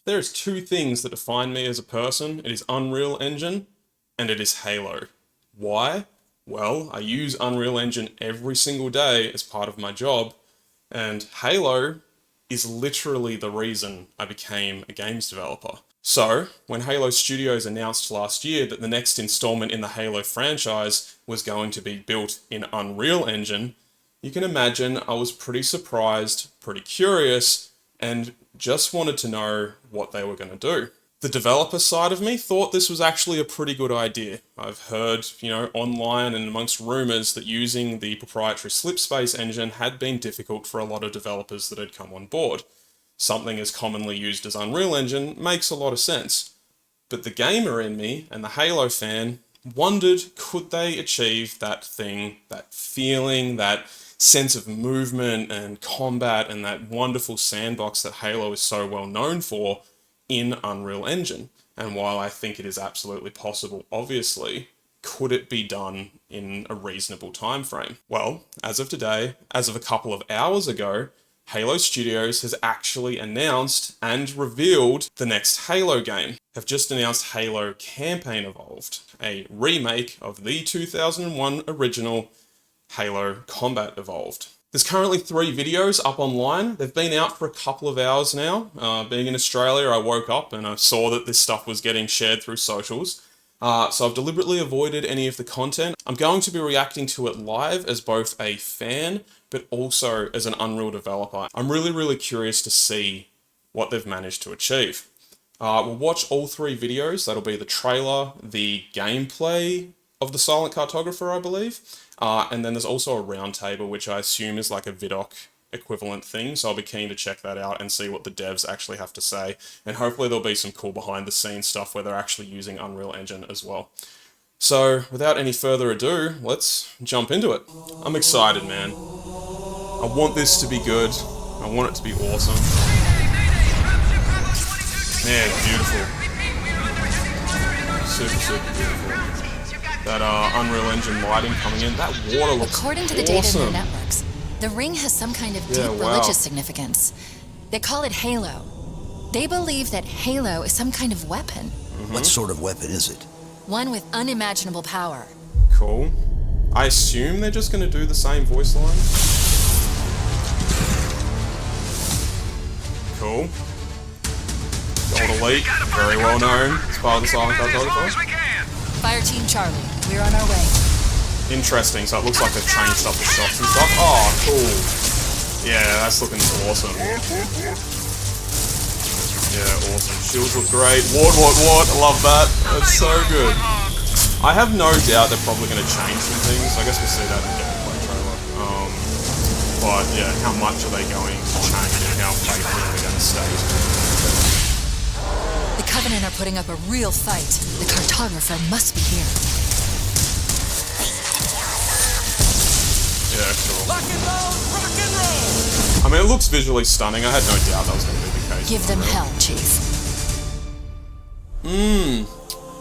There's two things that define me as a person. It is Unreal Engine and it is Halo. Why? Well, I use Unreal Engine every single day as part of my job, and Halo is literally the reason I became a games developer. So, when Halo Studios announced last year that the next installment in the Halo franchise was going to be built in Unreal Engine, you can imagine I was pretty surprised, pretty curious, and just wanted to know what they were going to do. The developer side of me thought this was actually a pretty good idea. I've heard, online and amongst rumors that using the proprietary Slipspace engine had been difficult for a lot of developers that had come on board. Something as commonly used as Unreal Engine makes a lot of sense. But the gamer in me and the Halo fan wondered, could they achieve that thing, that feeling, that sense of movement and combat and that wonderful sandbox that Halo is so well known for in Unreal Engine? And while I think it is absolutely possible, obviously, could it be done in a reasonable time frame? Well, as of today, as of a couple of hours ago, Halo Studios has actually announced and revealed the next Halo game. Have just announced Halo Campaign Evolved, a remake of the 2001 original Halo Combat Evolved. There's currently 3 videos up online. They've been out for a couple of hours now. Being in Australia, I woke up and I saw that this stuff was getting shared through socials. So I've deliberately avoided any of the content. I'm going to be reacting to it live as both a fan, but also as an Unreal developer. I'm really curious to see what they've managed to achieve. We'll watch all 3 videos. That'll be the trailer, the gameplay of the Silent Cartographer, I believe. And then there's also a roundtable, which I assume is like a vidoc equivalent thing. So I'll be keen to check that out and see what the devs actually have to say. And hopefully there'll be some cool behind the scenes stuff where they're actually using Unreal Engine as well. So without any further ado, let's jump into it. I'm excited, man. I want this to be good. I want it to be awesome. Man, beautiful. Super beautiful. That Unreal Engine lighting coming in, that water looks According to the data in their networks, the ring has some kind of deep religious significance. They call it Halo. They believe that Halo is some kind of weapon. What sort of weapon is it? One with unimaginable power. Cool. I assume they're just going to do the same voice line. Cool. Gold Elite, very well known. It's part of the Silent Cartographer. Fire Team Charlie, we're on our way. Interesting, so it looks like they've changed up the shots and stuff. Oh, cool. Yeah, that's looking awesome. Yeah, awesome. Shields look great. Ward, I love that. That's so good. I have no doubt they're probably going to change some things. I guess we'll see that in the gameplay trailer. But yeah, how much are they going to change and how faithful are they going to stay? The Covenant are putting up a real fight. The Cartographer must be here. Yeah, cool. Rock and roll! I mean, it looks visually stunning. I had no doubt that was going to be the case. Give them hell, Chief.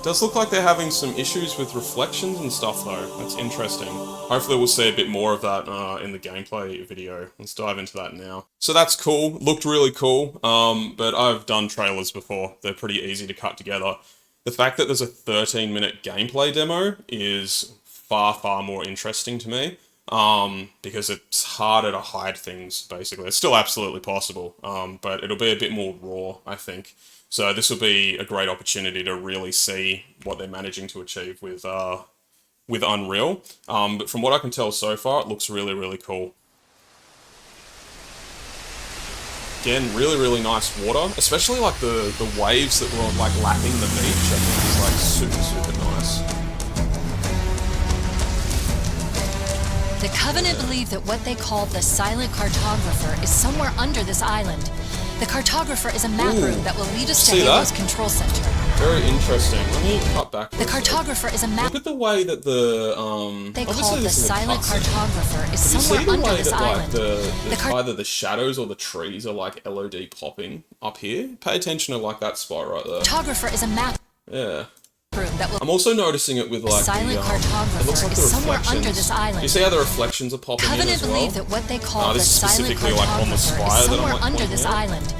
Does look like they're having some issues with reflections and stuff, though. That's interesting. Hopefully we'll see a bit more of that in the gameplay video. Let's dive into that now. So that's cool. Looked really cool, but I've done trailers before. They're pretty easy to cut together. The fact that there's a 13-minute gameplay demo is far more interesting to me, because it's harder to hide things, basically. It's still absolutely possible, but it'll be a bit more raw, I think. So this will be a great opportunity to really see what they're managing to achieve with Unreal. But from what I can tell so far, it looks really cool. Again, really nice water, especially like the waves that were like lapping the beach. I think is like super nice. The Covenant believe that what they call the Silent Cartographer is somewhere under this island. The Cartographer is a map room that will lead us to Halo's control center. Very interesting. Let me cut back. The Cartographer is a map. Look at the way that the They call the Silent Cartographer is somewhere under this island. Either the shadows or the trees are like LOD popping up here. Pay attention to like that spot right there. Cartographer is a map. Yeah. That will I'm also noticing it with like Silent Cartographer it looks like is the somewhere reflections. under this island. You see how the reflections are popping in Covenant as well? believe that what they call the this is Silent specifically like on the Cartographer spire is that I'm somewhere like under pointing this out. island.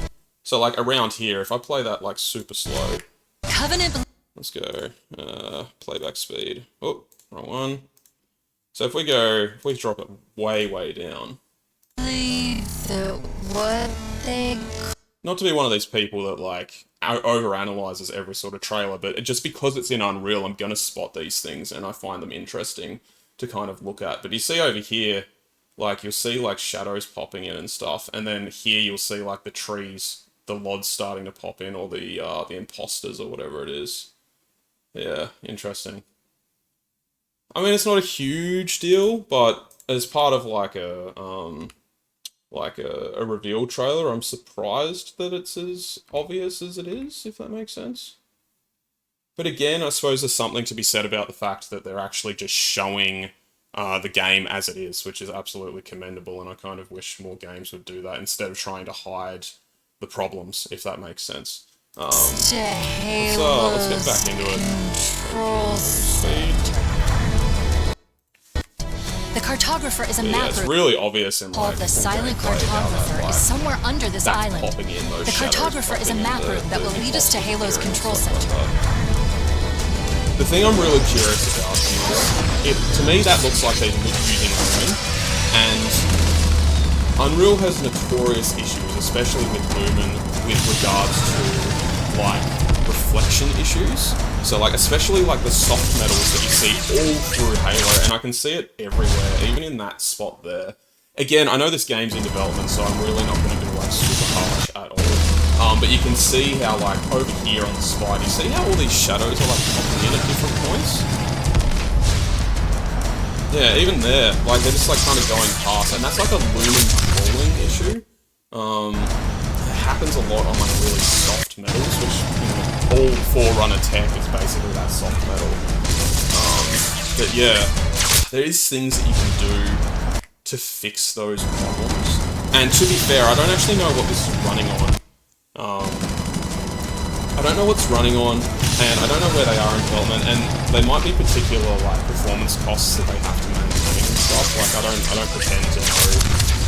So like around here, if I play that like super slow, Covenant let's go, playback speed. Oh, wrong one. So if we drop it way down. believe that what they Not to be one of these people that like overanalyzes every sort of trailer, but just because it's in Unreal, I'm gonna spot these things and I find them interesting to kind of look at. But you see over here, like you'll see like shadows popping in and stuff, and then here you'll see like the trees, the LODs starting to pop in, or the imposters or whatever it is. Yeah, interesting. I mean, it's not a huge deal, but as part of like a reveal trailer, I'm surprised that it's as obvious as it is, if that makes sense. But again, I suppose there's something to be said about the fact that they're actually just showing the game as it is, which is absolutely commendable, and I kind of wish more games would do that instead of trying to hide the problems, if that makes sense. Let's get back into it. Speed. The cartographer is a map It's route really obvious in called like the full silent gameplay how that, cartographer like, is somewhere under this that's island. popping in, those The shadows cartographer is a popping in, map route that will lead us to Halo's control center. The thing I'm really curious about is, to me that looks like they're using Lumen, and Unreal has notorious issues, especially with Lumen, with regards to like reflection issues. So like especially like the soft metals that you see all through Halo, and I can see it everywhere, even in that spot there. Again, I know this game's in development, so I'm really not going to be like super harsh at all. But you can see how like over here on the spot, you see how all these shadows are like popping in at different points? Yeah, even there, like they're just like kind of going past, and that's like a lumen crawling issue. It happens a lot on like really soft metals, which, you know, all Forerunner tech is basically that soft metal. But yeah, there is things that you can do to fix those problems. And to be fair, I don't actually know what this is running on. I don't know what's running on, and I don't know where they are in development, and they might be particular like performance costs that they have to maintain and stuff. Like I don't pretend to know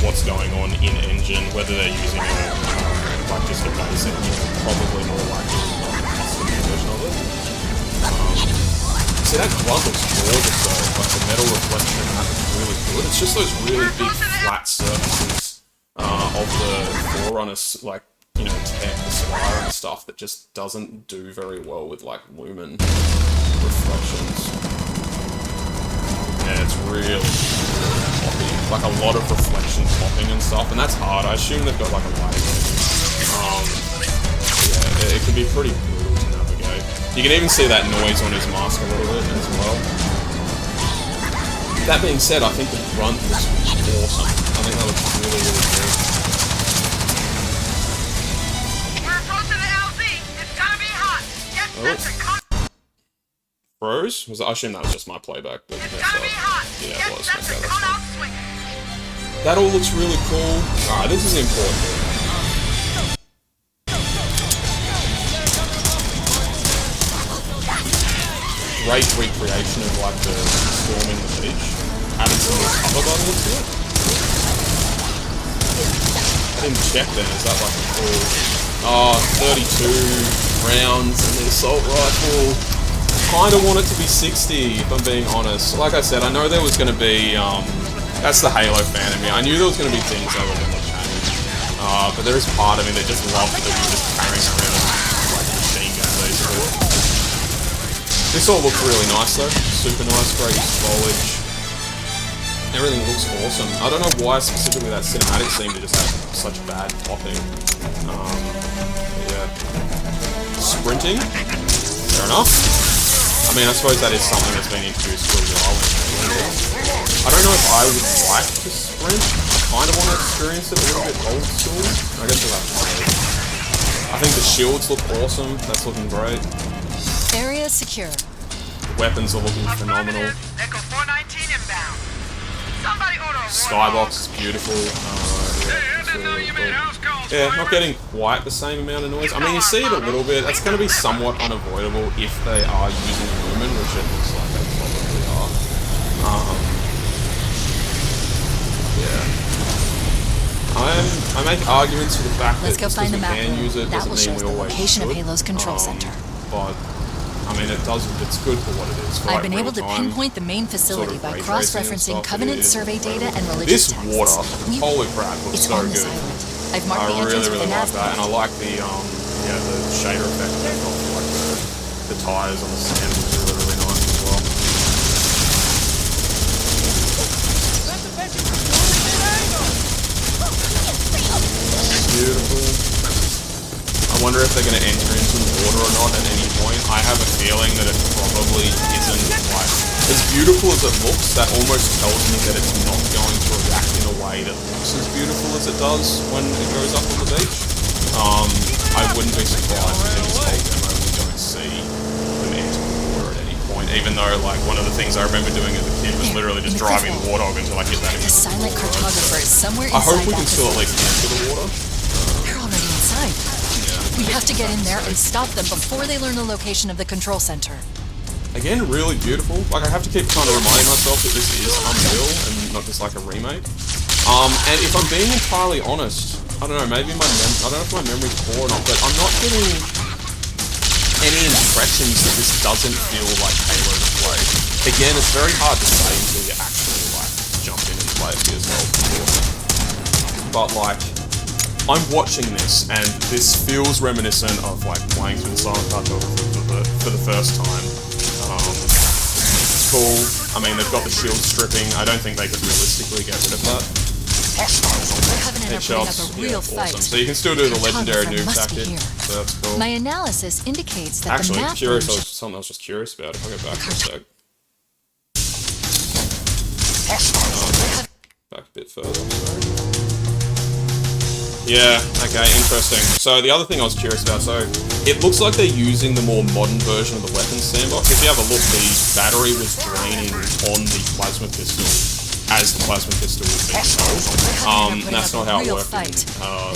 what's going on in engine, whether they're using like just a basic, you know, probably more likely a custom version of it. See, that glove looks gorgeous though, like the metal reflection, that looks really good. It's just those really big flat surfaces of the Forerunner, like, you know, tech, the Spire and stuff that just doesn't do very well with like lumen reflections. Yeah, it's really poppy. Like a lot of reflection popping and stuff, and that's hard. I assume they've got like a lighting menu. Yeah, it can be pretty brutal to navigate. You can even see that noise on his mask a little bit as well. That being said, I think the grunt looks awesome. I think that looks really, really good. Froze? I assume that was just my playback. But yeah, it was. Okay, that's fine. That all looks really cool. Alright, this is important. Great recreation of like the storming the beach. Added some more cover by the looks of it. I didn't check then, is that like a full... Oh, 32 rounds in the assault rifle. Kinda want it to be 60, if I'm being honest. Like I said, I know there was gonna be, that's the Halo fan in me. I knew there was gonna be things that were gonna change. But there is part of me that just loved that we were just carrying around like a machine gun, basically. This all looks really nice though. Super nice, great foliage. Everything looks awesome. I don't know why specifically that cinematic seemed to just have such bad popping. Yeah. Sprinting? Fair enough. I mean, I suppose that is something that's been introduced for a while. I don't know if I would like to sprint. I kind of want to experience it a little bit old school. I guess we'll have to see. I think the shields look awesome. That's looking great. Area secure. The weapons are looking phenomenal. Echo 419 inbound. Skybox is beautiful. Yeah, not getting quite the same amount of noise. I mean, you see it a little bit. That's going to be somewhat unavoidable if they are using lumen, which it looks like they probably are. Yeah. I make arguments for the fact Let's that go just find because the we map can room. use it That will doesn't show mean us we the always location of should. Halo's control center. But I mean, it's good for what it is. For, I've like, been able to real-time pinpoint the main facility sort of by ray tracing and cross-referencing stuff. Covenant It is survey data incredible. and religious This texts. water, We've- holy crap, looks It's so on this good. island. I've marked I the entrance really, with really a like nav that, and I point. like the shader effect they've got for like the tires on the sand looks really, really nice as well. Beautiful. I wonder if they're going to enter into the water or not at any point. I have a feeling that it probably isn't like as beautiful as it looks. That almost tells me that it's not going to react in a way that looks as beautiful as it does when it goes up on the beach. I wouldn't be surprised if in this whole demo we don't see them enter the water at any point. Even though, like, one of the things I remember doing as a kid was literally just driving the Warthog until I hit that. The silent cartographer is somewhere I inside hope we that can still at facility. least enter the water. They're already inside. We have to get in there and stop them before they learn the location of the control center. Again, really beautiful. Like, I have to keep kind of reminding myself that this is Unreal and not just like a remake. And if I'm being entirely honest, I don't know, maybe I don't know if my memory's poor or not, but I'm not getting any impressions that this doesn't feel like Halo to play. Again, it's very hard to say until you actually, like, jump in and play it for yourself. But, like, I'm watching this, and this feels reminiscent of, like, playing through the Silent Cartographer for the first time. It's cool. I mean, they've got the shield stripping. I don't think they could realistically get rid of that. The Covenant are putting Headshots, up a yeah, real awesome. fight. So you can still do the legendary Cartographer noob must be tactic, here. so that's cool. My analysis indicates that Actually, the map curious, room something I was just curious about. If I go back for a sec. Back a bit further, sorry. Yeah, okay, interesting. So the other thing I was curious about, so it looks like they're using the more modern version of the weapons sandbox. If you have a look, the battery was draining on the plasma pistol as the plasma pistol was being sold. That's not how it worked in Halo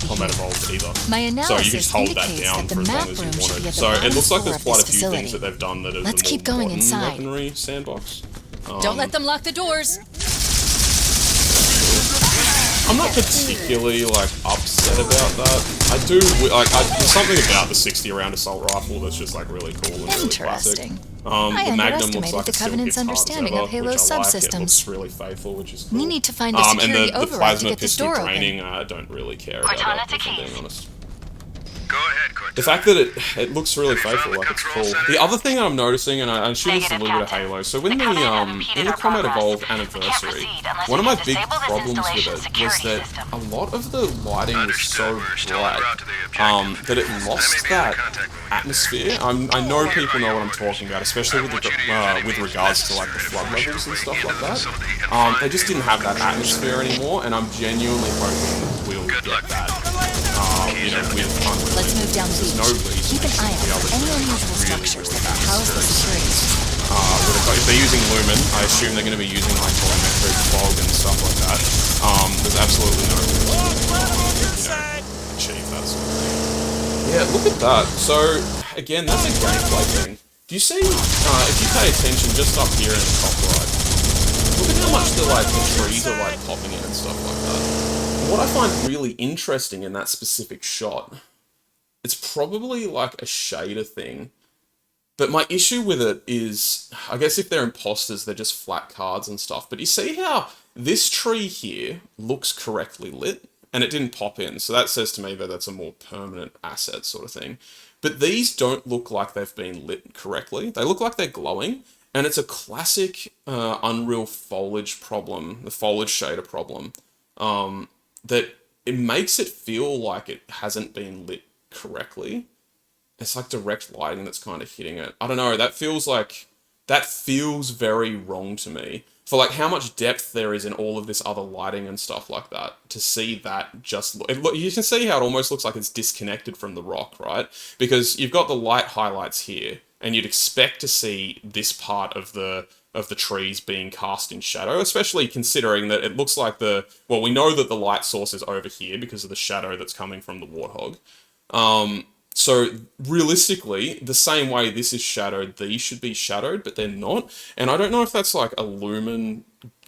Combat Evolved either. My So you can just analysis hold that indicates down that for the as long map as room you should be wanted. at the So it bottom looks like floor there's of quite a this few things facility. that they've done that are Let's the keep more going modern inside. weaponry sandbox. Don't let them lock the doors. I'm not particularly, like, upset about that. I do, like, there's something about the 60-round assault rifle that's just, like, really cool and really classic. Interesting. The Magnum looks underestimated like the it still Covenant's hits hard as understanding ever, of Halo's which I like. It subsystems. looks really faithful, which is cool. We need to find a security and the override to plasma get this pistol door draining, open. I don't really care about Cortana that, to if I'm keys. being honest. Go ahead, Cortana. The fact that it looks really faithful, the like it's control cool. center? The other thing I'm noticing, and I'm sure this is a little bit of Negative, Halo, so when The the Covenant have impeded in the our Combat progress. Evolved We can't anniversary, proceed unless one of you my can big disable this problems with installation's it was security that system. a lot of the lighting was so Understood. We're still en bright route to the objective. that it lost I may be that in contact when we get atmosphere. I know people know what I'm talking about, especially with with regards to like the flood levels and stuff like that. They just didn't have that atmosphere anymore, and I'm genuinely hoping we'll get that. You know, with Unreal. Let's move down the There's beach. no reason Keep an to eye be out able for to any really, unusual structures that could house the security system. if they're using Lumen, I assume they're going to be using like volumetric fog and stuff like that. There's absolutely no reason to achieve that sort of thing. Yeah, look at that. So again, that's a gameplay thing. Do you see? If you pay attention, just up here in the top right, look at how much the trees are like popping in and stuff like that. What I find really interesting in that specific shot, it's probably like a shader thing. But my issue with it is, I guess if they're imposters, they're just flat cards and stuff. But you see how this tree here looks correctly lit, and it didn't pop in. So that says to me that that's a more permanent asset sort of thing. But these don't look like they've been lit correctly. They look like they're glowing, and it's a classic Unreal foliage problem, the foliage shader problem, that it makes it feel like it hasn't been lit correctly. It's like direct lighting that's kind of hitting it. I don't know, that feels very wrong to me. For like how much depth there is in all of this other lighting and stuff like that, to see that just you can see how it almost looks like it's disconnected from the rock, right? Because you've got the light highlights here, and you'd expect to see this part of the trees being cast in shadow, especially considering that it looks like we know that the light source is over here because of the shadow that's coming from the Warthog. So realistically, the same way this is shadowed, these should be shadowed, but they're not. And I don't know if that's like a lumen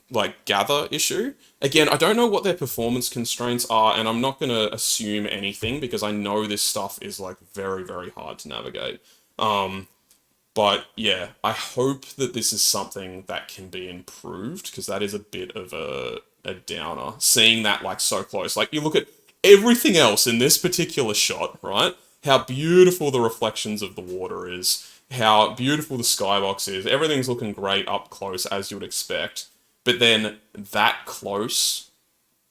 like gather issue. Again, I don't know what their performance constraints are, and I'm not gonna assume anything because I know this stuff is like very, very hard to navigate. But yeah, I hope that this is something that can be improved because that is a bit of a downer. Seeing that like so close, like you look at everything else in this particular shot, right? How beautiful the reflections of the water is, how beautiful the skybox is. Everything's looking great up close as you would expect. But then that close,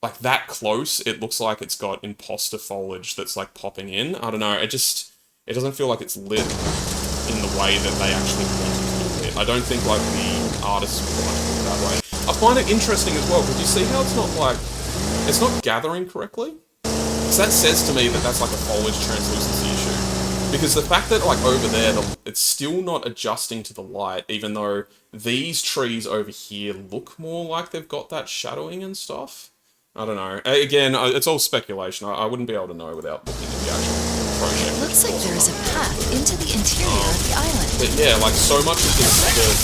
it looks like it's got imposter foliage that's like popping in. I don't know, it doesn't feel like it's lit in the way that they actually want it to be lit. I don't think like the artists would like to do it that way. I find it interesting as well, because you see how it's not gathering correctly? So that says to me that that's like a foliage translucency issue. Because the fact that like over there, it's still not adjusting to the light, even though these trees over here look more like they've got that shadowing and stuff. I don't know. Again, it's all speculation. I wouldn't be able to know without looking at the actual project. Looks like there is a path into the interior of the island. But yeah, like so much of the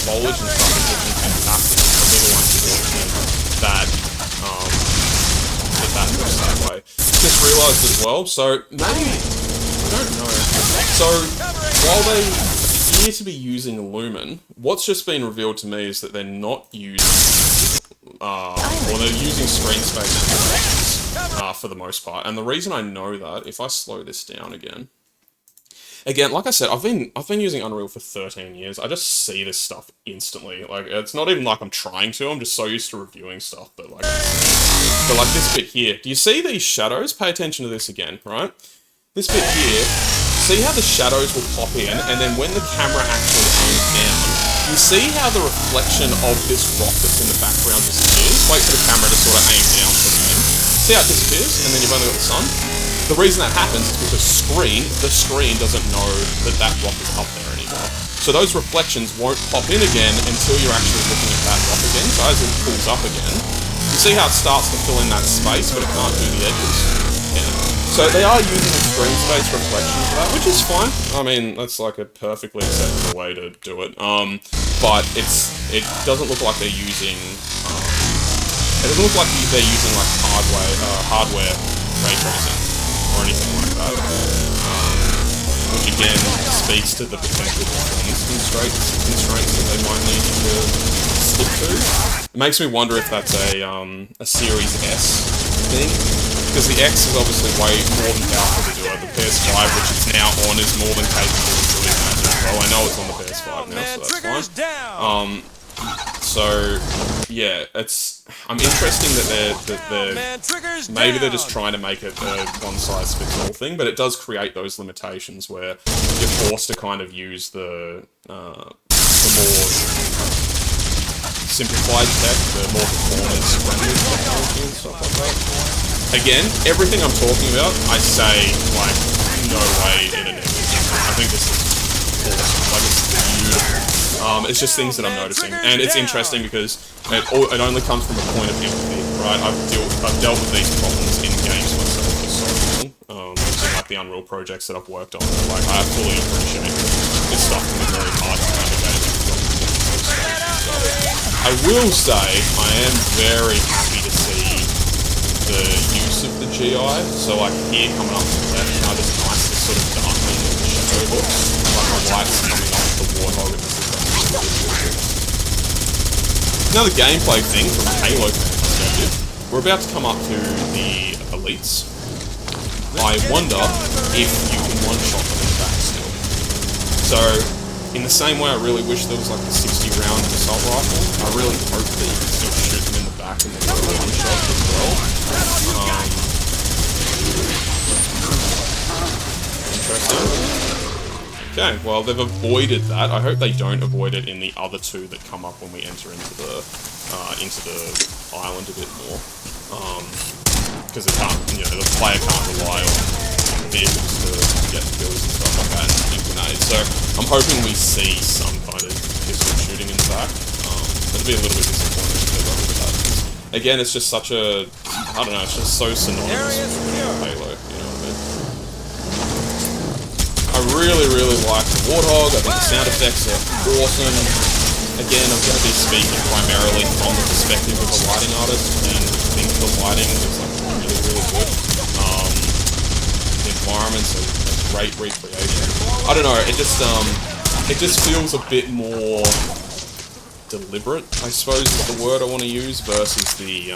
foliage and stuff is looking fantastic. The little unfortunate that that looks that way. Just realised as well, so maybe, I don't know. So, while they appear to be using Lumen, what's just been revealed to me is that they're not using, or they're using screen space reflections, for the most part. And the reason I know that, if I slow this down again, like I said, I've been using Unreal for 13 years. I just see this stuff instantly. Like, it's not even like I'm trying to. I'm just so used to reviewing stuff. But like this bit here. Do you see these shadows? Pay attention to this again, right? This bit here. See how the shadows will pop in, and then when the camera actually aims down, you see how the reflection of this rock that's in the background disappears? Wait for the camera to sort of aim down for the game. See how it disappears, and then you've only got the sun? The reason that happens is because the screen doesn't know that rock is up there anymore. So those reflections won't pop in again until you're actually looking at that rock again. So as it pulls up again, you see how it starts to fill in that space, but it can't do the edges? Yeah. So they are using a screen space reflection for that, which is fine. I mean, that's like a perfectly acceptable way to do it. But it doesn't look like they're using... it doesn't look like they're using like hardware ray tracing or anything like that, which again speaks to the potential performance constraints that they might need to stick to. It makes me wonder if that's a Series S thing, because the X is obviously way more than powerful to do it. The PS5, which it's now on, is more than capable of doing that as well. I know it's on the PS5 now, so that's fine. So yeah, I'm interesting that maybe they're just trying to make it a one-size-fits-all thing, but it does create those limitations where you're forced to kind of use the more simplified tech, the more performance-friendly technology and stuff like that. Again, everything I'm talking about, I say like no way in an image. I think this is awesome. Like, it's beautiful. It's just things that I'm noticing, and it's interesting because it only comes from a point of empathy, right? I've dealt with these problems in games myself for so long, so like the Unreal projects that I've worked on. Like, I fully appreciate this stuff can be very hard to navigate. I will say I am very happy to see the use of the GI. So like here coming up to the left, how this nice this sort of darkening of the shadow looks, like the lights coming off the warthog. Another gameplay thing from a Halo fan perspective, we're about to come up to the elites. I wonder if you can one-shot them in the back still. So, in the same way I really wish there was like a 60-round assault rifle, I really hope that you can still shoot them in the back and then go one-shot as well. Interesting. Okay, well they've avoided that. I hope they don't avoid it in the other two that come up when we enter into the island a bit more, because the player can't rely on vehicles to get kills and stuff like that and grenades. So I'm hoping we see some kind of pistol shooting in the back. It'll be a little bit disappointing if they run with that. Again, it's just such a, I don't know, it's just so synonymous with Halo. You know what I mean? I really like the Warthog. I think the sound effects are awesome. again, I'm going to be speaking primarily from the perspective of a lighting artist, and I think the lighting is like really, really good. The environment's a great recreation. I don't know, it just feels a bit more deliberate, I suppose is the word I want to use, versus the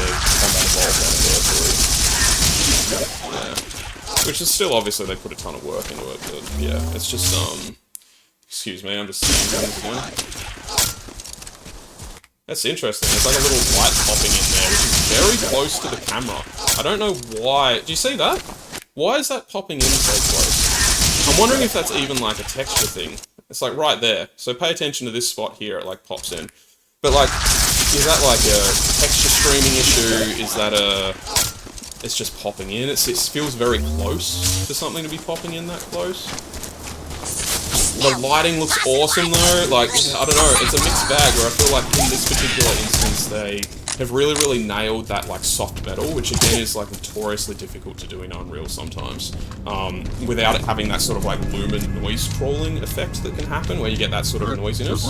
Combat Evolved Anniversary. Yeah. Which is still, obviously, they put a ton of work into it, but yeah, it's just, excuse me, I'm just saying things again. That's interesting, there's like a little light popping in there, which is very close to the camera. I don't know why, do you see that? Why is that popping in so close? I'm wondering if that's even like a texture thing. It's like right there, so pay attention to this spot here, it like pops in. But like, is that like a texture streaming issue? Is that it's just popping in? It feels very close for something to be popping in that close. The lighting looks awesome though, like, I don't know, it's a mixed bag where I feel like in this particular instance they have really, really nailed that like soft metal, which again is like notoriously difficult to do in Unreal sometimes, without it having that sort of like lumen noise crawling effect that can happen where you get that sort of noisiness.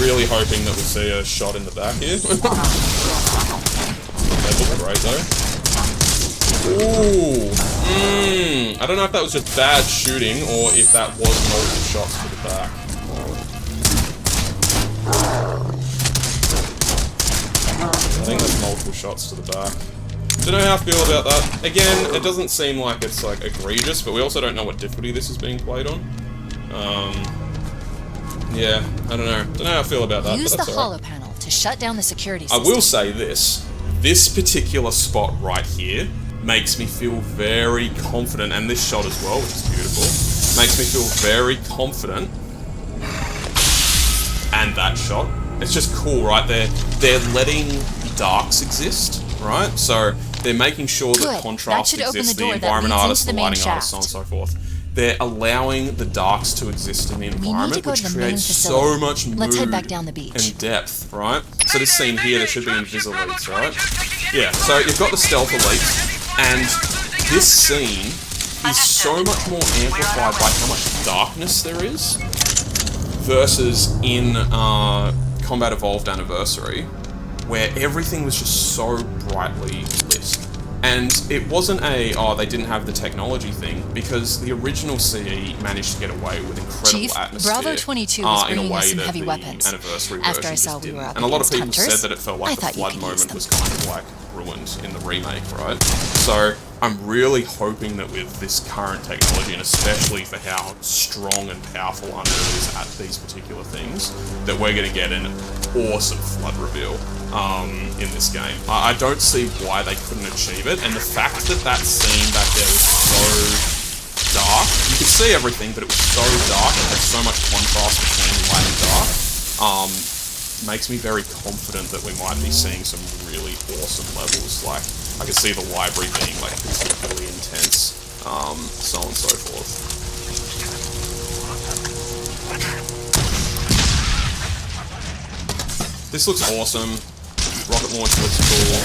Really hoping that we'll see a shot in the back here. They look great though. Ooh! I don't know if that was just bad shooting or if that was multiple shots to the back. I think that's multiple shots to the back. Don't know how I feel about that. Again, it doesn't seem like it's like egregious, but we also don't know what difficulty this is being played on. Yeah, I don't know. Don't know how I feel about that. Use but the all holo panel to shut down the security I system. will say this. This particular spot right here makes me feel very confident, and this shot as well, which is beautiful, makes me feel very confident. And that shot. It's just cool, right? They're letting darks exist, right? So they're making sure that contrast exists, the environment artists, the lighting artists, so on and so forth. They're allowing the darks to exist in the environment, which creates so much mood and depth, right? So this scene here, there should be invisible elites, right? Yeah, so you've got the stealth elites, and this scene is so much more amplified by how much darkness there is versus in Combat Evolved Anniversary, where everything was just so brightly lit. And it wasn't they didn't have the technology thing, because the original CE managed to get away with incredible atmosphere. Bravo 22 was bringing us some heavy weapons. Anniversary After I version saw just we were didn't. up And a lot of against people hunters, said that it felt like the I thought you flood could moment use them. was kind of like ruined in the remake, right? So I'm really hoping that with this current technology, and especially for how strong and powerful Unreal is at these particular things, that we're going to get an awesome flood reveal in this game. I don't see why they couldn't achieve it, and the fact that that scene back there was so dark, you could see everything, but it was so dark and had so much contrast between light and dark, makes me very confident that we might be seeing some really awesome levels. Like, I could see the library being like particularly intense, so on and so forth. This looks awesome. Rocket launch looks cool.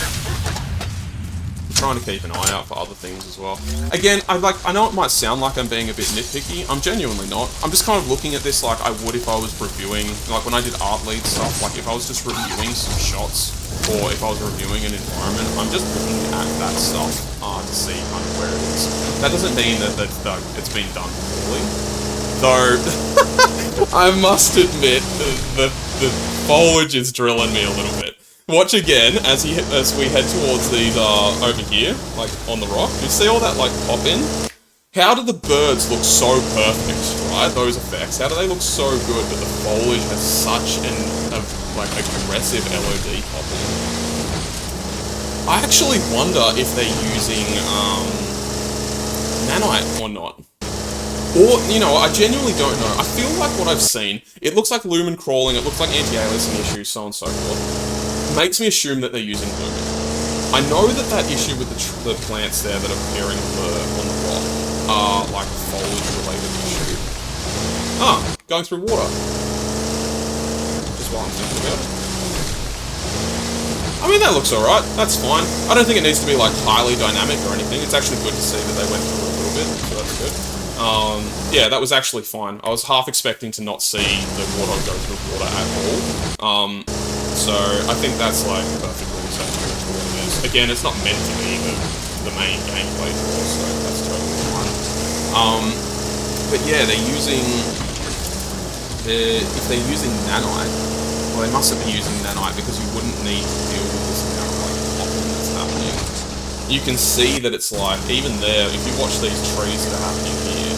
I'm trying to keep an eye out for other things as well. Again, I know it might sound like I'm being a bit nitpicky. I'm genuinely not. I'm just kind of looking at this like I would if I was reviewing, like when I did art lead stuff, like if I was just reviewing some shots, or if I was reviewing an environment, I'm just looking at that stuff to see kind of where it is. That doesn't mean that it's been done poorly. Though, I must admit, the foliage is drilling me a little bit. Watch again as we head towards these over here, like on the rock. You see all that like pop in? How do the birds look so perfect, right? Those effects. How do they look so good, but the foliage has such an like aggressive LOD pop in? I actually wonder if they're using nanite or not. Or, you know, I genuinely don't know. I feel like what I've seen, it looks like lumen crawling, it looks like anti-aliasing issues, so on and so forth. Makes me assume that they're using lumen. I know that that issue with the plants there that are appearing on the rock are like a foliage-related issue. Ah, going through water. Just while I'm thinking about it. I mean, that looks alright. That's fine. I don't think it needs to be like highly dynamic or anything. It's actually good to see that they went through a little bit, so that's good. Yeah, that was actually fine. I was half expecting to not see the Warthog go through water at all. So I think that's like perfectly acceptable to what it is. Again, it's not meant to be the main gameplay draw, so that's totally fine. But yeah, if they're using nanite, well, they mustn't be using nanite because you wouldn't need to deal with this amount of like popping that's happening. You can see that it's like, even there, if you watch these trees that are happening here,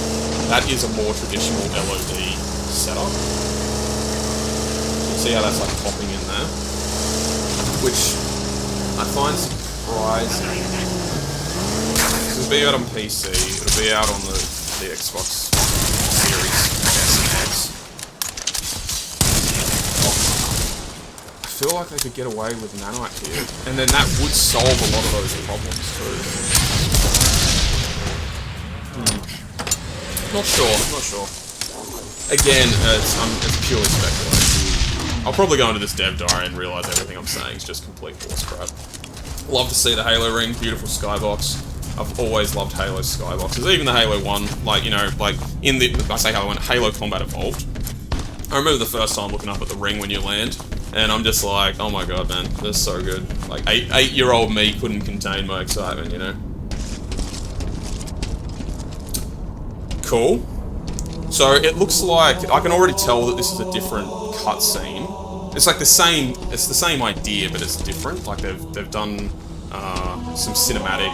that is a more traditional LOD setup. You see how that's like popping in there? Which I find surprising. It'll be out on PC, it'll be out on the Xbox Series S and X. I feel like they could get away with nanite here, and then that would solve a lot of those problems too. Not sure. Again, it's purely speculation. I'll probably go into this dev diary and realise everything I'm saying is just complete horse crap. Love to see the Halo ring, beautiful skybox. I've always loved Halo skyboxes, even the Halo 1, like, you know, like, I say Halo 1, Halo Combat Evolved. I remember the first time looking up at the ring when you land, and I'm just like, oh my god, man, this is so good. Like, eight-year-old me couldn't contain my excitement, you know? Cool. So, it looks like, I can already tell that this is a different cutscene. It's like the same idea, but it's different. Like, they've done, some cinematic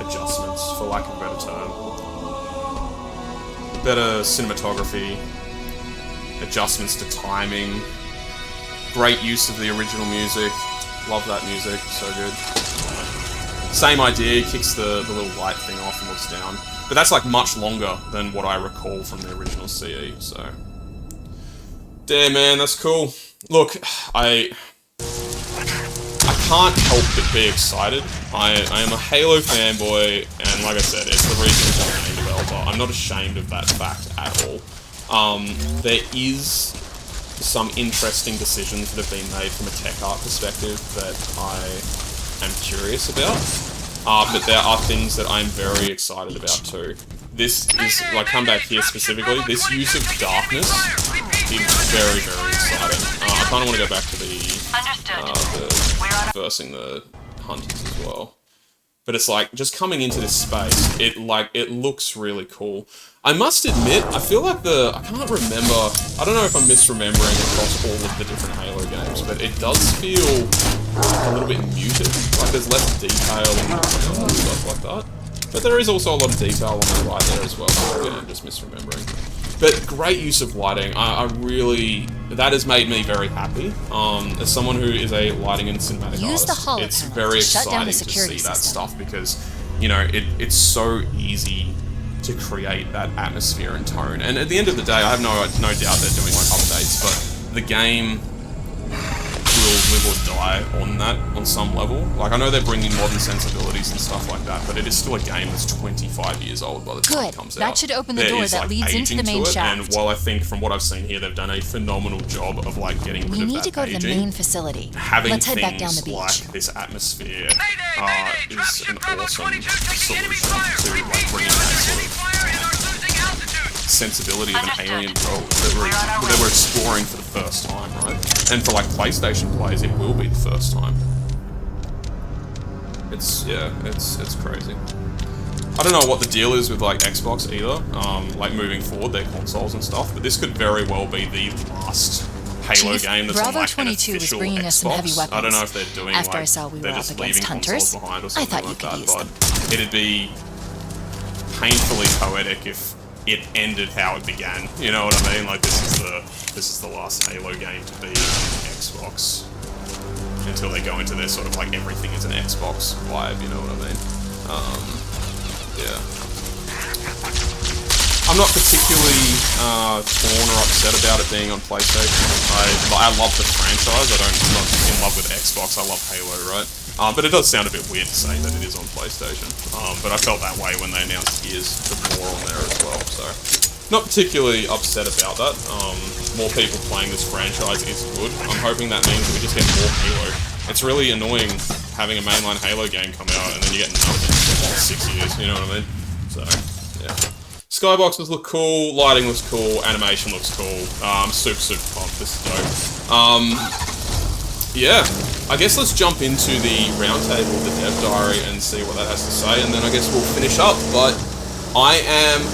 adjustments, for lack of a better term. Better cinematography, adjustments to timing, great use of the original music. Love that music, so good. Same idea, kicks the little light thing off and looks down. But that's like much longer than what I recall from the original CE, so... Damn, man, that's cool. Look, I can't help but be excited. I am a Halo fanboy, and like I said, it's the reason I'm a game developer. I'm not ashamed of that fact at all. There is some interesting decisions that have been made from a tech art perspective that I am curious about. But there are things that I'm very excited about too. This is, like, come back here specifically, this use of darkness is very, very exciting. I kind of want to go back to the versing the hunters as well. But it's like, just coming into this space, it looks really cool. I must admit, I feel like I can't remember, I don't know if I'm misremembering across all of the different Halo games, but it does feel a little bit muted. Like there's less detail in the ground and stuff like that. But there is also a lot of detail on the right there as well, so again, I'm just misremembering. But great use of lighting. I really, that has made me very happy. As someone who is a lighting and cinematic artist, it's very exciting to see that stuff because, you know, it's so easy to create that atmosphere and tone. And at the end of the day, I have no doubt they're doing like updates, but the game will live or die on that on some level. Like, I know they're bringing modern sensibilities and stuff like that, but it is still a game that's 25 years old by the time it comes out. That should open the door that leads into the main shaft. And while I think from what I've seen here, they've done a phenomenal job of like getting rid of that aging. We need to go to the main facility. Let's head back down the beach. Like this atmosphere is an awesome solution to like bringing that sort of sensibility of an alien world that we're exploring for the first time, right? And for like PlayStation players, it will be the first time. It's crazy. I don't know what the deal is with like Xbox either, like moving forward their consoles and stuff, but this could very well be the last Halo game that's on like an official Xbox. I don't know if they're doing after like I saw we were they're up just against leaving hunters. consoles behind or I something thought you like could that, use but them. it'd be painfully poetic if it ended how it began. You know what I mean? Like this is the last Halo game to be on Xbox until they go into their sort of like everything is an Xbox vibe. You know what I mean? Yeah. I'm not particularly torn or upset about it being on PlayStation. I love the franchise. I'm not in love with Xbox. I love Halo, right? But it does sound a bit weird to say that it is on PlayStation. But I felt that way when they announced Gears of War on there as well. So, not particularly upset about that. More people playing this franchise is good. I'm hoping that means that we just get more Halo. It's really annoying having a mainline Halo game come out and then you get nothing for 6 years. You know what I mean? So, yeah. Skyboxes look cool, lighting looks cool, animation looks cool. Super pumped. This is dope. Yeah, I guess let's jump into the roundtable, the dev diary, and see what that has to say, and then I guess we'll finish up. But I am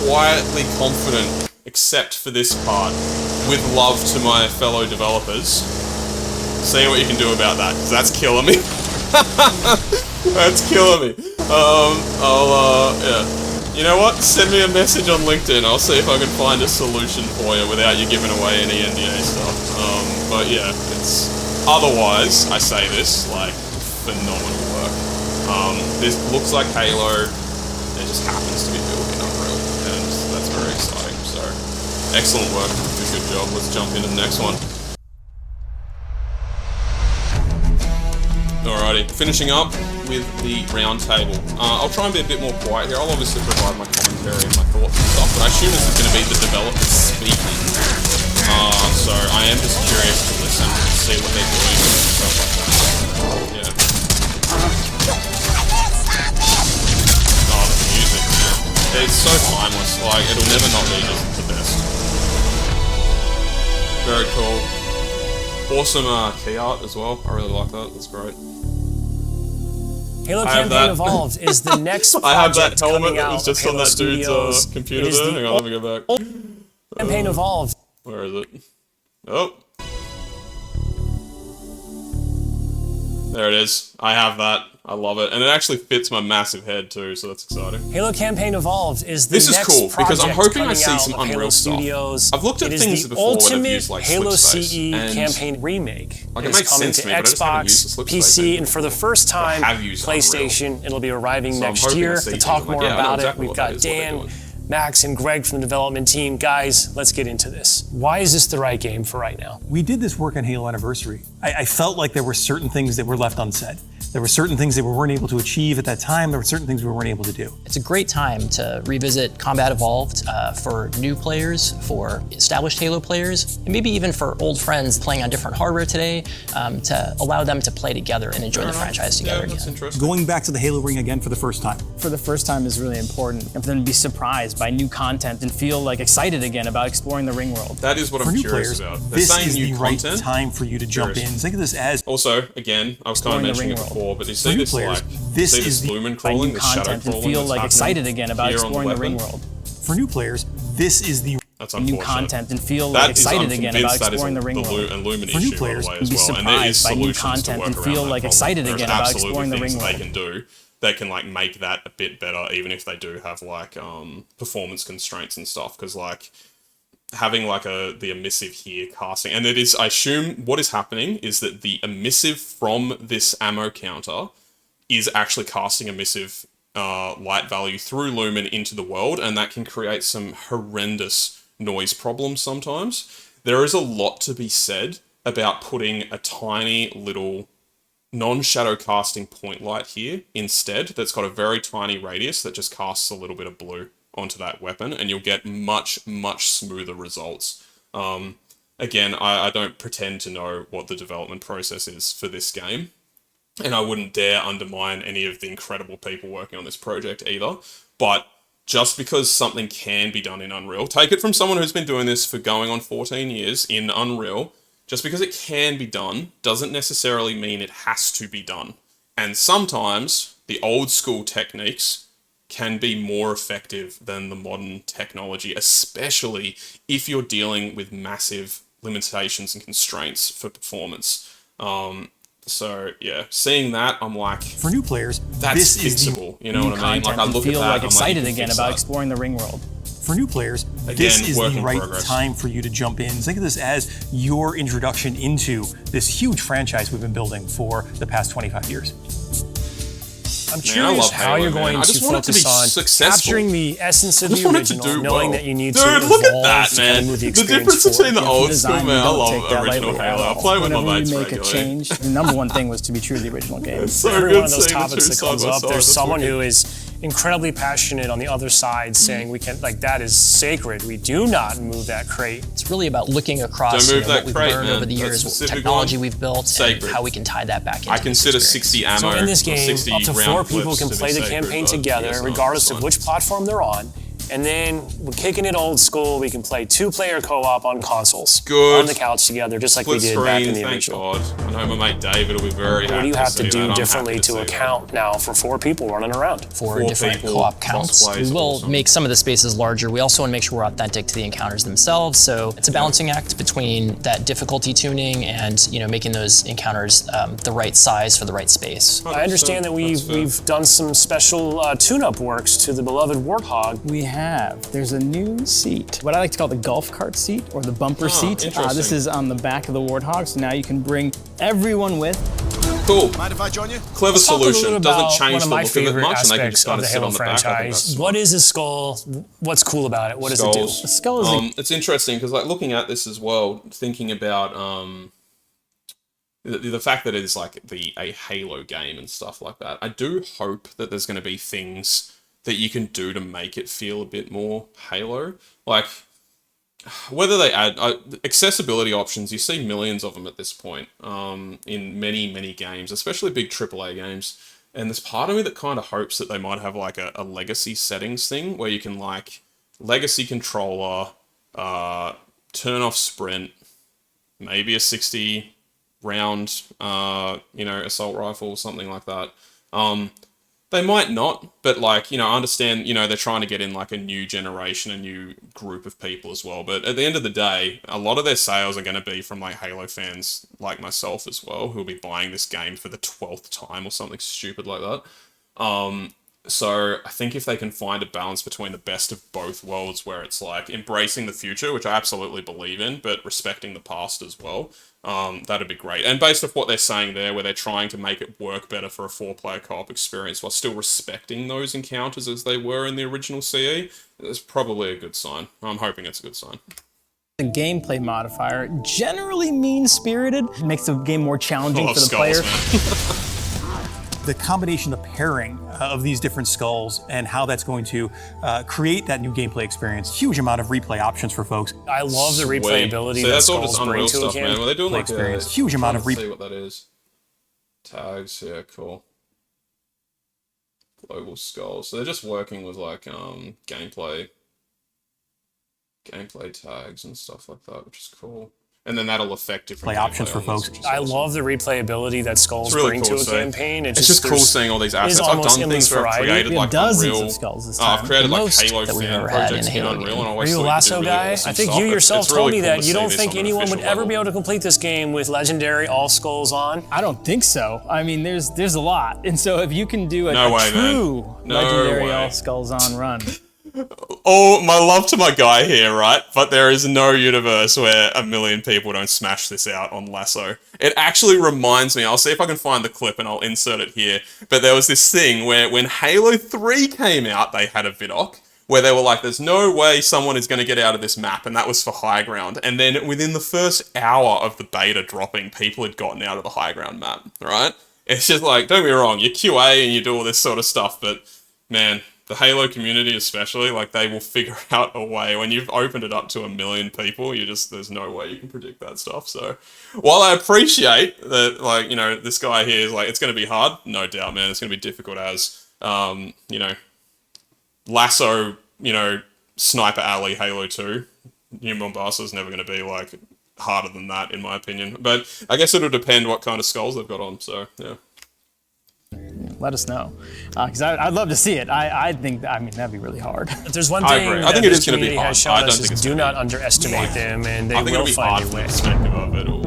quietly confident, except for this part, with love to my fellow developers. See what you can do about that, because that's killing me. That's killing me. Yeah. You know what? Send me a message on LinkedIn. I'll see if I can find a solution for you without you giving away any NDA stuff. But yeah, it's... Otherwise, I say this, like, phenomenal work. This looks like Halo. It just happens to be built in Unreal, and that's very exciting. So, excellent work. Good job. Let's jump into the next one. Alrighty, finishing up with the roundtable. I'll try and be a bit more quiet here. I'll obviously provide my commentary and my thoughts and stuff, but I assume this is going to be the developers speaking. So I am just curious to listen and see what they're doing and stuff like that. Yeah. Oh, the music, man. It's so timeless. Like, it'll never not be just the best. Very cool. Awesome key art as well. I really like that. That's great. Halo Campaign Evolved is the next project I have that helmet coming that out was just of on Halo that dude's Studios. computer there. Hang on, let me go back. Campaign Evolved. Where is it? Oh. There it is. I have that. I love it. And it actually fits my massive head too, so that's exciting. Halo Campaign Evolved is the This is next cool, because I'm project hoping I coming see out some of Unreal Halo stuff. Studios. I've looked at It is things the before where they've ultimate used, like, Halo slip space, CE and campaign remake. like, It it is makes coming sense to to me, but I just haven't used the Xbox, slip space PC, thing and for the first time, have used PlayStation. It'll be arriving So I'm next hoping year. to see To things talk like, more yeah, I know about exactly it, what we've that got is, what they're Dan, doing. Max, and Greg from the development team. Guys, let's get into this. Why is this the right game for right now? We did this work on Halo Anniversary. I felt like there were certain things that were left unsaid. There were certain things that we weren't able to achieve at that time. There were certain things we weren't able to do. It's a great time to revisit Combat Evolved for new players, for established Halo players, and maybe even for old friends playing on different hardware today, to allow them to play together and enjoy the franchise together again. That's interesting. Going back to the Halo ring again for the first time. For the first time is really important, and for them to be surprised by new content and feel like excited again about exploring the ring world. That is what For I'm new curious players, about. They're this saying is new the right content. time for you to jump in. Think of this as Also, again, I was kind of Exploring the mentioning it ring before, but you For see new this players, like this see is this the lumen By crawling, new the shadow content and crawling feel that's like happening excited again about here on exploring the ring weapon. world. for new players, this is the That's New unfortunate. content and feel That like is, excited I'm again convinced about that is exploring the ring the world. lumen For new issue, by players, the way, be as well. And there is surprised by new solutions to content work and around feel that like problem. excited There's again about absolutely exploring the things ring that they world. can do that can like make that a bit better, even if they do have like performance constraints and stuff. Because like having like the emissive here casting, and it is, I assume what is happening is that the emissive from this ammo counter is actually casting emissive light value through lumen into the world, and that can create some horrendous noise problems sometimes. There is a lot to be said about putting a tiny little non-shadow casting point light here instead that's got a very tiny radius that just casts a little bit of blue onto that weapon, and you'll get much smoother results. Again, I don't pretend to know what the development process is for this game, and I wouldn't dare undermine any of the incredible people working on this project either, but just because something can be done in Unreal, take it from someone who's been doing this for going on 14 years in Unreal, just because it can be done doesn't necessarily mean it has to be done. And sometimes the old school techniques can be more effective than the modern technology, especially if you're dealing with massive limitations and constraints for performance. So yeah, seeing that, I'm like, for new players, that's this is fixable. You know what I mean? Like Content I and look at feel that, like I'm excited like, again about exploring the ring world. for new players, Again, this is work the in right progress. time for you to jump in. Think of this as your introduction into this huge franchise we've been building for the past 25 years. I'm Man, I curious love how Halo, you're man. going I to just want it to focus be on successful. capturing the essence of I just the want it to original, do knowing well. that you need Dude, to look at evolve that, to kind of man. move the The experience difference between forward. the old Design, school, we man. I don't love take that original lightly Halo. at I all. play with my Whenever mates we make a regularly. change, the number one thing was to be true to the original game. It's so Every good one of those seeing the topics two that side comes by up, side. there's That's someone wicked. who is incredibly passionate on the other side saying we can, like, that is sacred. We do not move that crate. It's really about looking across Don't move what that we've crate, learned man. over the That years, specific technology one, we've built, sacred. and how we can tie that back into I this consider experience. 60 ammo. So in this or game, 60 up to round 4 people clips can to be play the sacred, campaign but together, yes, no, regardless it's of fine. which platform they're on, And then we're kicking it old school. We can play 2-player co-op on consoles. Good. On the couch together, just like Split we did back in screen, the thank original. God. I know my mate David will be very happy. What do you have to see do that. I'm differently happy to see account now for 4 people running around? For 4 different people, co-op counts. crossplay We is will awesome. make some of the spaces larger. We also want to make sure we're authentic to the encounters themselves. So it's a balancing act between that difficulty tuning and making those encounters the right size for the right space. I understand that we've done some special tune-up works to the beloved Warthog. We have. There's a new seat, what I like to call the golf cart seat or the bumper seat. Interesting. This is on the back of the Warthog, so now you can bring everyone with. Cool. Mind if I join you? Clever Let's talk a little solution. bit Doesn't about change one the of my look of it favorite much, and they can aspects just kind of of the sit Halo on the back. I think that's franchise. smart. What is a skull? What's cool about it? What does it do? Skulls. The skull is It's interesting because, like, looking at this as well, thinking about the fact that it is like a Halo game and stuff like that. I do hope that there's going to be things that you can do to make it feel a bit more Halo. Like, whether they add accessibility options, you see millions of them at this point in many, many games, especially big AAA games. And there's part of me that kind of hopes that they might have like a legacy settings thing where you can like legacy controller, turn off sprint, maybe a 60 round, assault rifle or something like that. They might not, but like, I understand, they're trying to get in like a new generation, a new group of people as well. But at the end of the day, a lot of their sales are going to be from like Halo fans like myself as well, who'll be buying this game for the 12th time or something stupid like that. So I think if they can find a balance between the best of both worlds, where it's like embracing the future, which I absolutely believe in, but respecting the past as well, that'd be great. And based off what they're saying there, where they're trying to make it work better for a 4-player co-op experience while still respecting those encounters as they were in the original CE, it's probably a good sign. I'm hoping it's a good sign. The gameplay modifier, generally mean-spirited, makes the game more challenging for the Skulls, player. man. The combination, the pairing of these different skulls and how that's going to create that new gameplay experience. Huge amount of replay options for folks. I love the Sweet. replayability So that that's all skulls just bring Unreal to a stuff, game. man. Well, they're doing like experience. a Huge amount of trying to see what that is. Tags, yeah, cool. Global skulls. So they're just working with like gameplay tags and stuff like that, which is cool. And then that'll affect different Play options for gameplay elements, folks. which is I awesome. love the replayability that skulls It's really bring cool to a to see. campaign. It's just cool seeing all these assets. I've almost done things endless where I've variety. created We have like dozens Unreal. of skulls this I've time. created The like most Halo that we've fan ever had projects in in Halo Unreal, game. and I always Are you a thought lasso could do guy? really awesome I think stuff. you yourself It's really told me cool that to you see don't this think on an anyone would official ever be able level. to complete this game with legendary all skulls on. I don't think so. I mean, there's a lot. And so if you can do No a way, man. true No legendary way. all skulls on run. Oh, my love to my guy here, right? But there is no universe where a million people don't smash this out on Lasso. It actually reminds me, I'll see if I can find the clip and I'll insert it here, but there was this thing where when Halo 3 came out, they had a vidoc where they were like, there's no way someone is going to get out of this map, and that was for high ground. And then within the first hour of the beta dropping, people had gotten out of the high ground map, right? It's just like, don't get me wrong, you QA and you do all this sort of stuff, but man, the Halo community especially, like, they will figure out a way. When you've opened it up to 1 million people, there's no way you can predict that stuff. So, while I appreciate that, like, this guy here is like, it's going to be hard, no doubt, man, it's going to be difficult as, Lasso, Sniper Alley, Halo 2, New Mombasa is never going to be, like, harder than that, in my opinion. But I guess it'll depend what kind of skulls they've got on, so, yeah. Let us know, because I'd love to see it. I think, that'd be really hard. If there's one I thing agree. I that think it this is gonna be community has hard. I shown don't us think is it's do gonna not be underestimate them, and they I think will it'll be find hard a from way. the perspective of it all.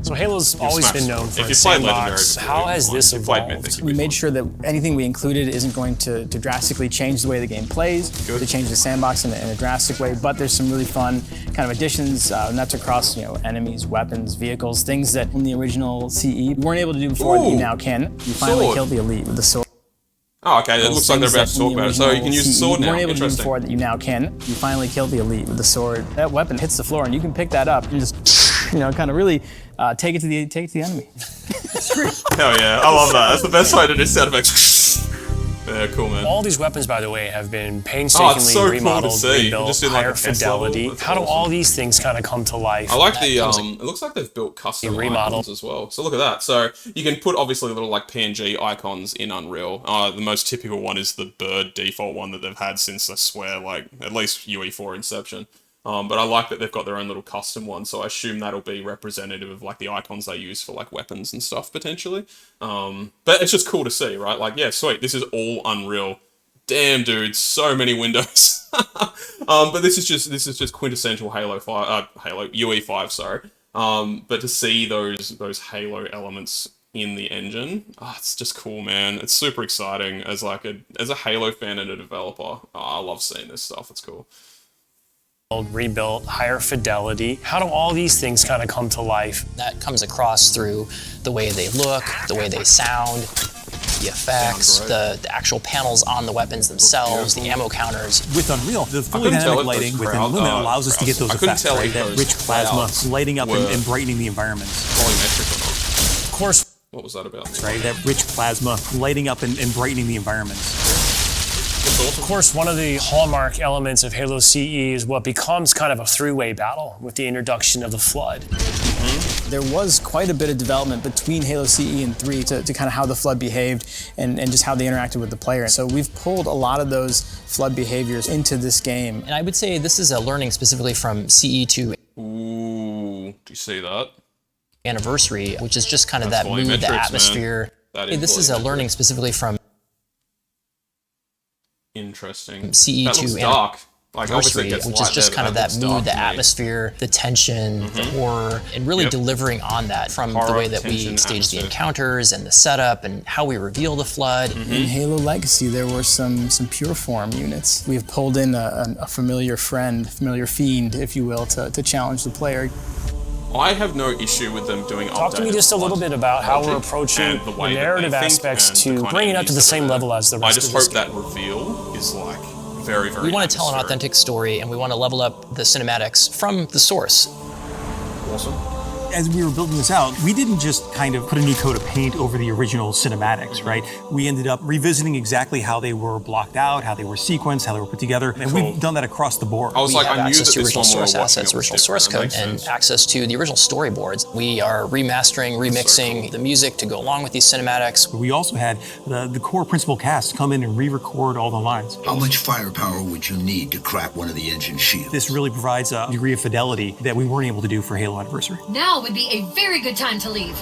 So Halo's always smash been them. known for If its you played Legendary sandbox. before, How you'll be has fine. this If you played evolved? Mythic, you'll We be made fine. sure that anything we included isn't going to drastically change the way the game plays, Good. to change the sandbox in a drastic way, but there's some really fun kind of additions, and that's across, enemies, weapons, vehicles, things that in the original CE you weren't able to do before that you Ooh. now can. You finally Sword. killed the elite with the sword. Oh, okay, it looks like they're about to talk about it. So you can use the sword You now. weren't able to do Interesting. before that you now can. You finally killed the elite with the sword. That weapon hits the floor and you can pick that up and just, kind of really take it to the enemy. Hell yeah, I love that. That's the best way to do sound effects. Yeah, cool, man. All these weapons, by the way, have been painstakingly so cool to remodeled, see. rebuilt, Just in, like, higher a test fidelity. level. That's How do all awesome. these things kind of come to life? I like the, it looks like they've built custom remodel. icons as well. So look at that. So you can put, obviously, little, like, PNG icons in Unreal. The most typical one is the bird default one that they've had since, I swear, like, at least UE4 Inception. But I like that they've got their own little custom one, so I assume that'll be representative of, like, the icons they use for, like, weapons and stuff, potentially. But it's just cool to see, right? Like, yeah, sweet, this is all Unreal. Damn, dude, so many windows. But this is just quintessential Halo 5, Halo UE5, sorry. But to see those Halo elements in the engine, it's just cool, man. It's super exciting as a Halo fan and a developer. I love seeing this stuff. It's cool. Rebuilt, higher fidelity. How do all these things kind of come to life? That comes across through the way they look, the way they sound, the effects, the actual panels on the weapons themselves, the ammo counters. With Unreal, the fully dynamic lighting within Lumen allows us to get those effects, right? That rich plasma lighting up and brightening the environments. Polymetric or not. Of course. What was that about? Right, that rich plasma lighting up and brightening the environments. Of course, one of the hallmark elements of Halo CE is what becomes kind of a three-way battle with the introduction of the Flood. There was quite a bit of development between Halo CE and 3 to kind of how the Flood behaved and just how they interacted with the player. So we've pulled a lot of those Flood behaviors into this game. And I would say this is a learning specifically from CE to Ooh, do you see that? Anniversary, which is just kind of that mood, the volumetrics, atmosphere. That Hey, is this is a learning specifically from interesting. CE That to looks dark. Like, obviously Anniversary, it gets which light is just there, kind but of that that looks dark mood, the to me. atmosphere, the tension, the horror, and really delivering on that from the Horror, way that we tension, stage the atmosphere. encounters and the setup and how we reveal the Flood. In Halo Legacy, there were some pure form units. We've pulled in a familiar friend, familiar fiend, if you will, to challenge the player. I have no issue with them doing Talk to me just a little bit about how we're approaching the narrative aspects to bring it up to the same level as the rest I just of this hope that reveal is like very, very We want to tell an atmospheric. authentic story, and we want to level up the cinematics from the source. Awesome. As we were building this out, we didn't just kind of put a new coat of paint over the original cinematics, right? We ended up revisiting exactly how they were blocked out, how they were sequenced, how they were put together, and we've done that across the board. I was We like, have I knew access that to this original one we were source watching assets, it was original different. source That code, makes and sense. access to the original storyboards. We are remastering, remixing the music to go along with these cinematics. We also had the core principal cast come in and re-record all the lines. How much firepower would you need to crack one of the engine shields? This really provides a degree of fidelity that we weren't able to do for Halo Anniversary. Now would be a very good time to leave.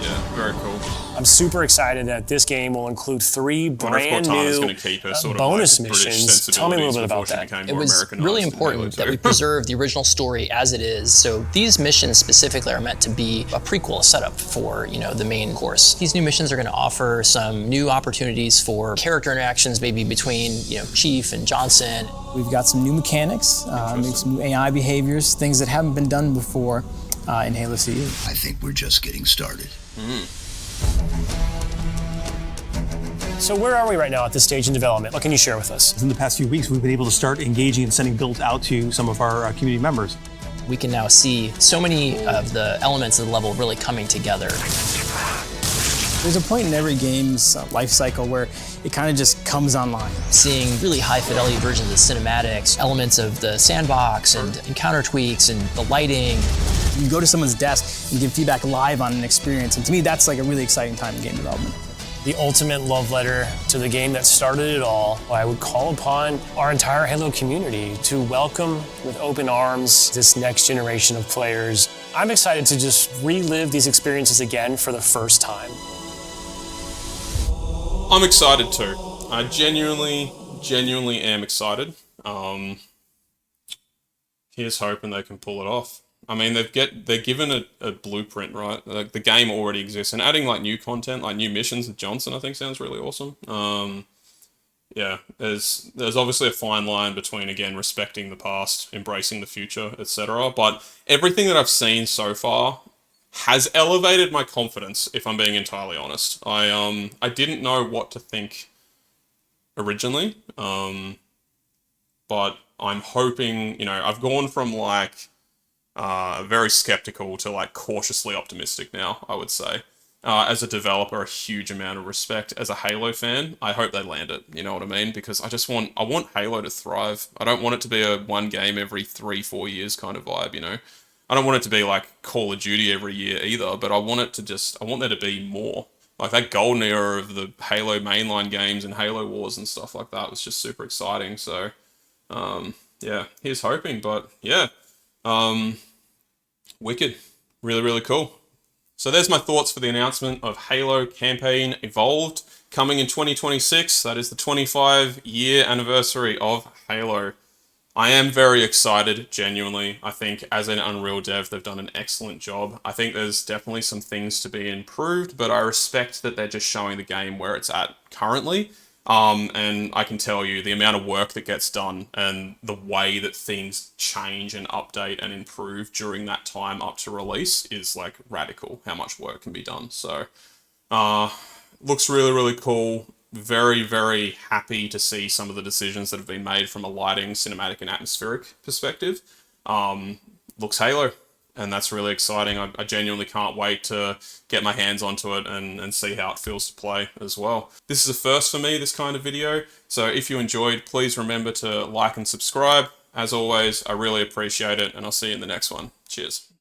Yeah, very cool. I'm super excited that this game will include 3 wonder if brand Cortana's new gonna keep her sort of bonus like British missions. Tell me a little bit sensibilities about before she that. became It more was Americanized really in important Halo that 2. we preserve the original story as it is. So these missions specifically are meant to be a prequel, a setup for, the main course. These new missions are going to offer some new opportunities for character interactions, maybe between, Chief and Johnson. We've got some new mechanics, maybe some new AI behaviors, things that haven't been done before in Halo CE. I think we're just getting started. So where are we right now at this stage in development? What can you share with us? In the past few weeks, we've been able to start engaging and sending builds out to some of our community members. We can now see so many of the elements of the level really coming together. There's a point in every game's life cycle where it kind of just comes online. Seeing really high fidelity versions of cinematics, elements of the sandbox and encounter tweaks and the lighting. You go to someone's desk and give feedback live on an experience, and to me, that's like a really exciting time in game development. The ultimate love letter to the game that started it all. I would call upon our entire Halo community to welcome with open arms this next generation of players. I'm excited to just relive these experiences again for the first time. I'm excited too. I genuinely am excited. Here's hoping they can pull it off. I mean, they're given a blueprint, right? Like the game already exists, and adding like new content, like new missions with Johnson, I think sounds really awesome. Yeah, there's obviously a fine line between, again, respecting the past, embracing the future, etc. But everything that I've seen so far has elevated my confidence, if I'm being entirely honest. I didn't know what to think originally, but I'm hoping, I've gone from like very skeptical to like cautiously optimistic now, I would say. as a developer, a huge amount of respect. As a Halo fan, I hope they land it. You know what I mean? Because I want Halo to thrive. I don't want it to be a one game every 3-4 years kind of vibe. You know, I don't want it to be like Call of Duty every year either. But I want there to be more. Like that golden era of the Halo mainline games and Halo Wars and stuff like that was just super exciting. So, yeah, here's hoping. But yeah, wicked, really, really cool. So there's my thoughts for the announcement of Halo Campaign Evolved coming in 2026. That is the 25-year anniversary of Halo. I am very excited, genuinely. I think as an Unreal dev, they've done an excellent job. I think there's definitely some things to be improved, but I respect that they're just showing the game where it's at currently. And I can tell you the amount of work that gets done and the way that things change and update and improve during that time up to release is like radical, how much work can be done. So, looks really, really cool. Very, very happy to see some of the decisions that have been made from a lighting, cinematic, and atmospheric perspective. Looks Halo, and that's really exciting. I genuinely can't wait to get my hands onto it and see how it feels to play as well. This is a first for me, this kind of video, so if you enjoyed, please remember to like and subscribe. As always, I really appreciate it, and I'll see you in the next one. Cheers.